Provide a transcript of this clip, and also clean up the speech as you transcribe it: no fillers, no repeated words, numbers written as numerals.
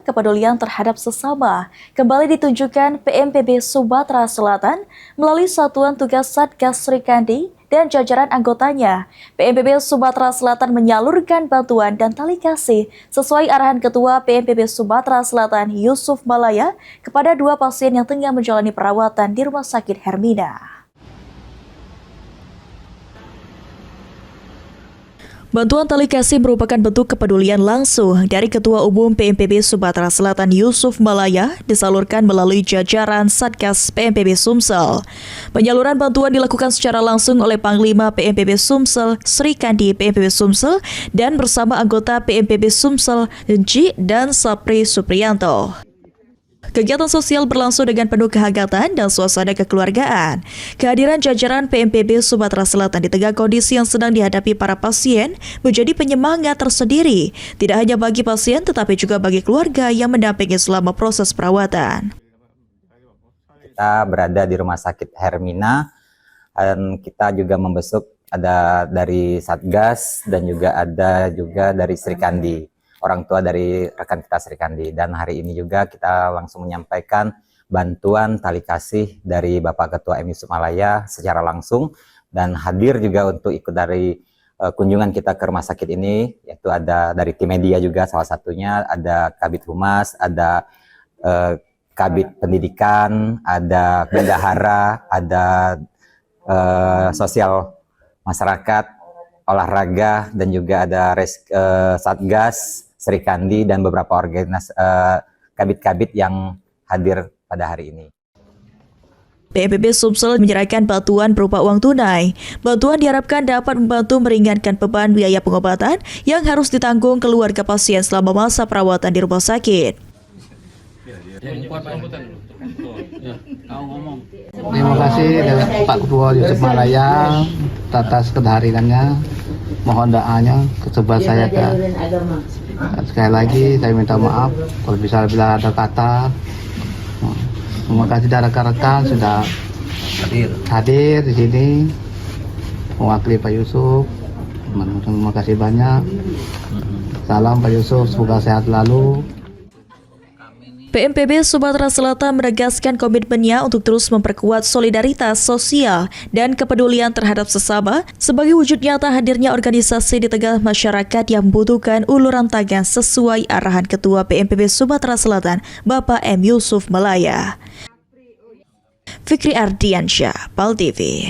kepedulian terhadap sesama kembali ditunjukkan PMPB Sumatera Selatan melalui Satuan Tugas Satgas Sri Kandi dan jajaran anggotanya. PMPB Sumatera Selatan menyalurkan bantuan dan tali kasih sesuai arahan Ketua PMPB Sumatera Selatan Yusuf Malaya kepada 2 pasien yang tengah menjalani perawatan di Rumah Sakit Hermina. Bantuan tali kasih merupakan bentuk kepedulian langsung dari Ketua Umum PMPB Sumatera Selatan Yusuf Malaya disalurkan melalui jajaran Satgas PMPB Sumsel. Penyaluran bantuan dilakukan secara langsung oleh Panglima PMPB Sumsel Sri Kandi PMPB Sumsel dan bersama anggota PMPB Sumsel Enci dan Sapri Supriyanto. Kegiatan sosial berlangsung dengan penuh kehangatan dan suasana kekeluargaan. Kehadiran jajaran PMPB Sumatera Selatan di tengah kondisi yang sedang dihadapi para pasien menjadi penyemangat tersendiri, tidak hanya bagi pasien tetapi juga bagi keluarga yang mendampingi selama proses perawatan. Kita berada di Rumah Sakit Hermina dan kita juga membesuk ada dari Satgas dan juga ada dari Sri Kandi, orang tua dari rekan kita Sri Kandi. Dan hari ini juga kita langsung menyampaikan bantuan tali kasih dari Bapak Ketua M. Yusuf Malaya secara langsung, dan hadir juga untuk ikut dari kunjungan kita ke rumah sakit ini, yaitu ada dari tim media juga, salah satunya ada Kabid Humas, ada Kabid Pendidikan, ada Bendahara, ada sosial masyarakat, olahraga, dan juga ada Satgas Sri Kandi dan beberapa organisasi kabit-kabit yang hadir pada hari ini. PMPB Sumsel menyerahkan bantuan berupa uang tunai. Bantuan diharapkan dapat membantu meringankan beban biaya pengobatan yang harus ditanggung keluarga pasien selama masa perawatan di rumah sakit. Terima kasih Pak Ketua Yusuf Malaya atas kehadirannya. Mohon doanya kesebat saya sekali lagi saya minta maaf kalau bila ada kata. Terima kasih dari rekan-rekan sudah hadir di sini mewakili Pak Yusuf. Terima kasih banyak. Salam Pak Yusuf, semoga sehat selalu. PMPB Sumatera Selatan menegaskan komitmennya untuk terus memperkuat solidaritas sosial dan kepedulian terhadap sesama sebagai wujud nyata hadirnya organisasi di tengah masyarakat yang membutuhkan uluran tangan sesuai arahan Ketua PMPB Sumatera Selatan, Bapak M. Yusuf Malaya. Fikri Ardiansyah, PAL TV.